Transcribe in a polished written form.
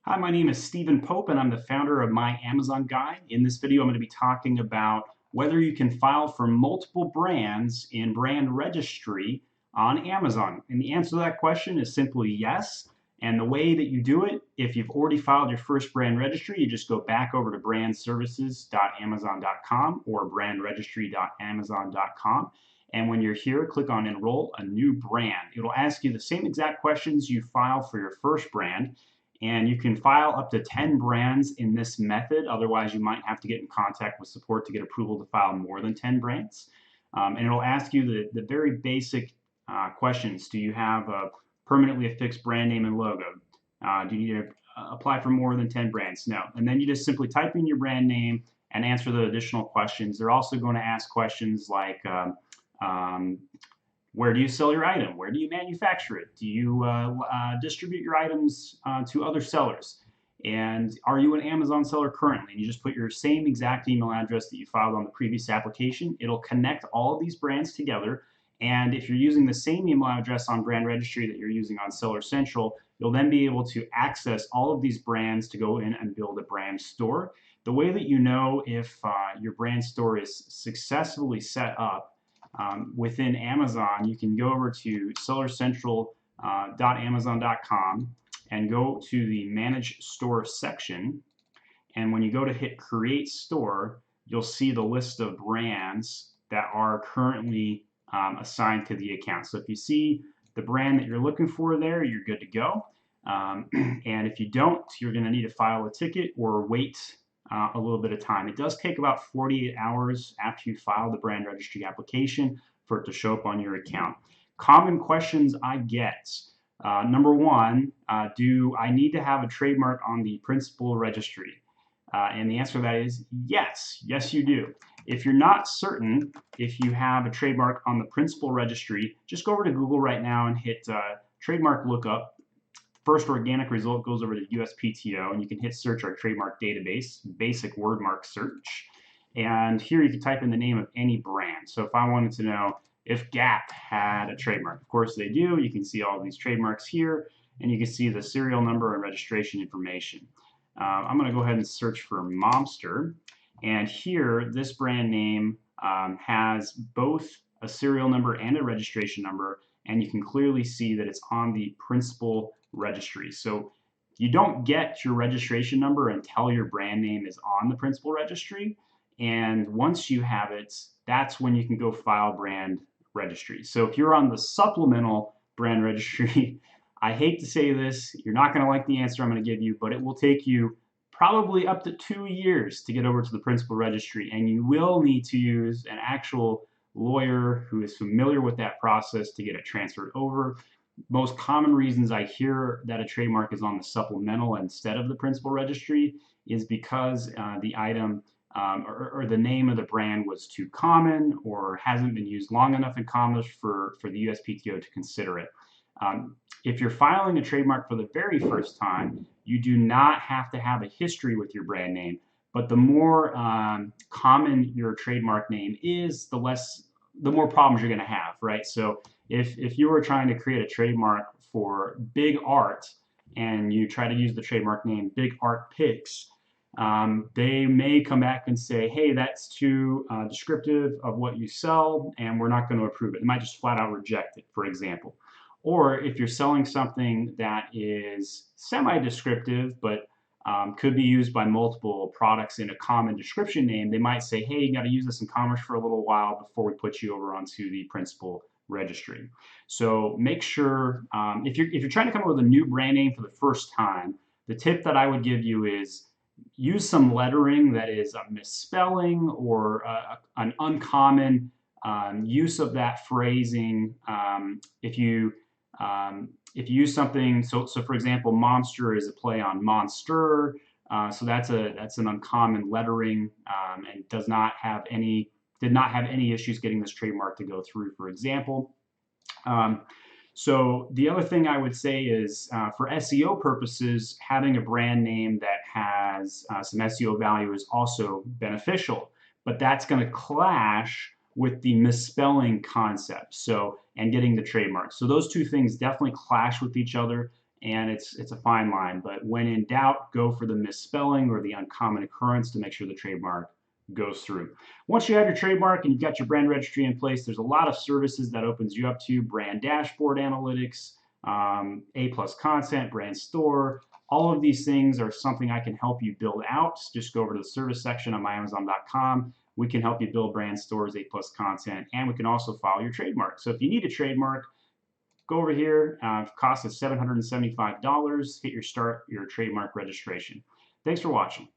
Hi, my name is Stephen Pope, and I'm the founder of My Amazon Guide. In this video, I'm going to be talking about whether you can file for multiple brands in Brand Registry on Amazon. And the answer to that question is simply yes. And the way that you do it, if you've already filed your first brand registry, you just go back over to brandservices.amazon.com or brandregistry.amazon.com. And when you're here, click on Enroll a New Brand. It'll ask you the same exact questions you filed for your first brand. And you can file up to 10 brands in this method. Otherwise, you might have to get in contact with support to get approval to file more than 10 brands. And it'll ask you the very basic questions. Do you have a permanently affixed brand name and logo? Do you need to apply for more than 10 brands? No. And then you just simply type in your brand name and answer the additional questions. They're also going to ask questions like, where do you sell your item? Where do you manufacture it? Do you distribute your items to other sellers? And are you an Amazon seller currently? And you just put your same exact email address that you filed on the previous application. It'll connect all of these brands together. And if you're using the same email address on Brand Registry that you're using on Seller Central, you'll then be able to access all of these brands to go in and build a brand store. The way that you know if your brand store is successfully set up within Amazon, you can go over to sellercentral.amazon.com and go to the Manage Store section. And when you go to hit Create Store, you'll see the list of brands that are currently assigned to the account. So if you see the brand that you're looking for there, you're good to go. And if you don't, you're going to need to file a ticket or wait a little bit of time. It does take about 48 hours after you file the brand registry application for it to show up on your account. Common questions I get. Number one, do I need to have a trademark on the principal registry? And the answer to that is yes. Yes, you do. If you're not certain if you have a trademark on the principal registry, just go over to Google right now and hit trademark lookup. First organic result goes over to USPTO, and you can hit search our trademark database, basic word mark search. And here you can type in the name of any brand. So if I wanted to know if Gap had a trademark, of course they do. You can see all these trademarks here, and you can see the serial number and registration information. I'm going to go ahead and search for Momster. And here, this brand name has both a serial number and a registration number, and you can clearly see that it's on the principal registry. So you don't get your registration number until your brand name is on the principal registry. And once you have it, that's when you can go file brand registry. So if you're on the supplemental brand registry, I hate to say this, you're not going to like the answer I'm going to give you, but it will take you probably up to 2 years to get over to the principal registry. And you will need to use an actual lawyer who is familiar with that process to get it transferred over. Most common reasons I hear that a trademark is on the supplemental instead of the principal registry is because the item or the name of the brand was too common or hasn't been used long enough in commerce for the USPTO to consider it. If you're filing a trademark for the very first time, you do not have to have a history with your brand name, but the more common your trademark name is, the more problems you're going to have, right? So if you were trying to create a trademark for Big Art and you try to use the trademark name Big Art Picks, they may come back and say, hey, that's too descriptive of what you sell and we're not going to approve it. They might just flat out reject it, for example. Or if you're selling something that is semi-descriptive but could be used by multiple products in a common description name, they might say, hey, you got to use this in commerce for a little while before we put you over onto the principal registry. So make sure, if you're trying to come up with a new brand name for the first time, the tip that I would give you is use some lettering that is a misspelling or an uncommon use of that phrasing. If you use something, so for example, monster is a play on monster, so that's an uncommon lettering and did not have any issues getting this trademark to go through, for example. So the other thing I would say is for SEO purposes, having a brand name that has some SEO value is also beneficial, but that's going to clash with the misspelling concept, and getting the trademark. So those two things definitely clash with each other, and it's a fine line. But when in doubt, go for the misspelling or the uncommon occurrence to make sure the trademark goes through. Once you have your trademark and you've got your brand registry in place, there's a lot of services that opens you up to: brand dashboard analytics, A+ content, brand store. All of these things are something I can help you build out. Just go over to the service section on myamazon.com. We can help you build brand stores, A+ content, and we can also file your trademark. So if you need a trademark, go over here. Cost is $775. Hit your trademark registration. Thanks for watching.